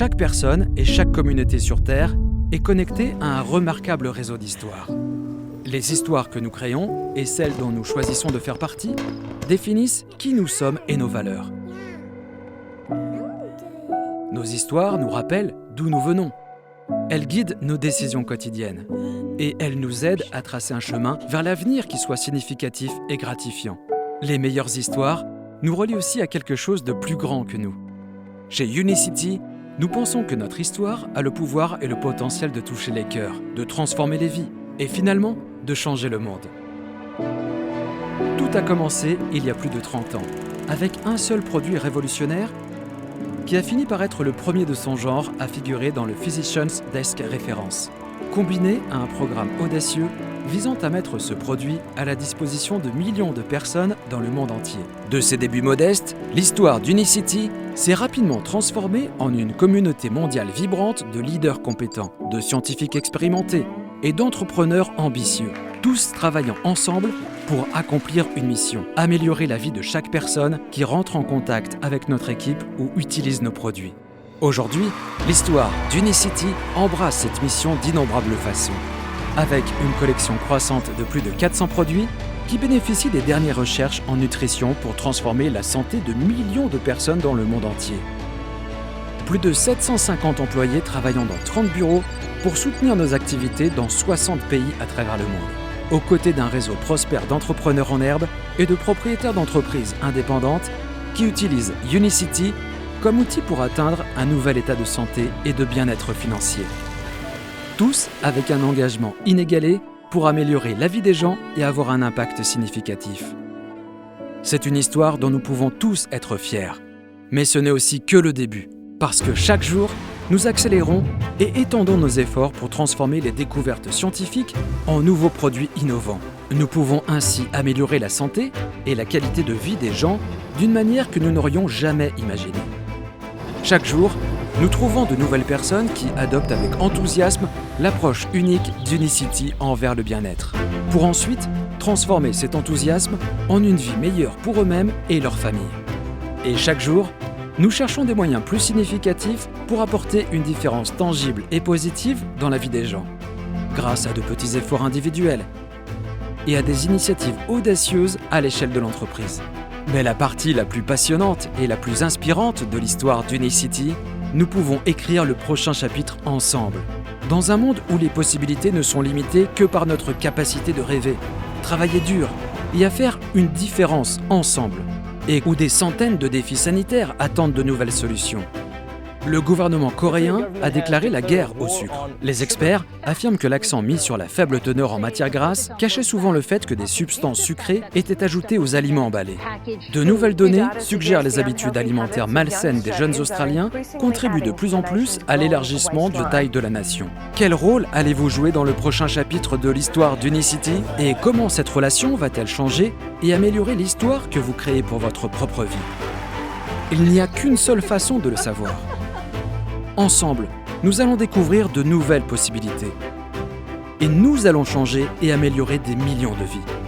Chaque personne et chaque communauté sur Terre est connectée à un remarquable réseau d'histoires. Les histoires que nous créons et celles dont nous choisissons de faire partie définissent qui nous sommes et nos valeurs. Nos histoires nous rappellent d'où nous venons. Elles guident nos décisions quotidiennes et elles nous aident à tracer un chemin vers l'avenir qui soit significatif et gratifiant. Les meilleures histoires nous relient aussi à quelque chose de plus grand que nous. Chez Unicity, nous pensons que notre histoire a le pouvoir et le potentiel de toucher les cœurs, de transformer les vies et finalement de changer le monde. Tout a commencé il y a plus de 30 ans, avec un seul produit révolutionnaire qui a fini par être le premier de son genre à figurer dans le Physicians Desk Référence, combiné à un programme audacieux visant à mettre ce produit à la disposition de millions de personnes dans le monde entier. De ses débuts modestes, l'histoire d'Unicity s'est rapidement transformée en une communauté mondiale vibrante de leaders compétents, de scientifiques expérimentés et d'entrepreneurs ambitieux, tous travaillant ensemble pour accomplir une mission, améliorer la vie de chaque personne qui rentre en contact avec notre équipe ou utilise nos produits. Aujourd'hui, l'histoire d'Unicity embrasse cette mission d'innombrables façons, avec une collection croissante de plus de 400 produits qui bénéficient des dernières recherches en nutrition pour transformer la santé de millions de personnes dans le monde entier. Plus de 750 employés travaillant dans 30 bureaux pour soutenir nos activités dans 60 pays à travers le monde, aux côtés d'un réseau prospère d'entrepreneurs en herbe et de propriétaires d'entreprises indépendantes qui utilisent Unicity comme outil pour atteindre un nouvel état de santé et de bien-être financier. Tous avec un engagement inégalé pour améliorer la vie des gens et avoir un impact significatif. C'est une histoire dont nous pouvons tous être fiers. Mais ce n'est aussi que le début, parce que chaque jour, nous accélérons et étendons nos efforts pour transformer les découvertes scientifiques en nouveaux produits innovants. Nous pouvons ainsi améliorer la santé et la qualité de vie des gens d'une manière que nous n'aurions jamais imaginée. Chaque jour, nous trouvons de nouvelles personnes qui adoptent avec enthousiasme l'approche unique d'Unicity envers le bien-être, pour ensuite transformer cet enthousiasme en une vie meilleure pour eux-mêmes et leur famille. Et chaque jour, nous cherchons des moyens plus significatifs pour apporter une différence tangible et positive dans la vie des gens, grâce à de petits efforts individuels et à des initiatives audacieuses à l'échelle de l'entreprise. Mais la partie la plus passionnante et la plus inspirante de l'histoire d'Unicity, nous pouvons écrire le prochain chapitre ensemble, dans un monde où les possibilités ne sont limitées que par notre capacité de rêver, travailler dur et à faire une différence ensemble, et où des centaines de défis sanitaires attendent de nouvelles solutions. Le gouvernement coréen a déclaré la guerre au sucre. Les experts affirment que l'accent mis sur la faible teneur en matières grasses cachait souvent le fait que des substances sucrées étaient ajoutées aux aliments emballés. De nouvelles données suggèrent les habitudes alimentaires malsaines des jeunes Australiens contribuent de plus en plus à l'élargissement de taille de la nation. Quel rôle allez-vous jouer dans le prochain chapitre de l'histoire d'Unicity et comment cette relation va-t-elle changer et améliorer l'histoire que vous créez pour votre propre vie? Il n'y a qu'une seule façon de le savoir. Ensemble, nous allons découvrir de nouvelles possibilités. Et nous allons changer et améliorer des millions de vies.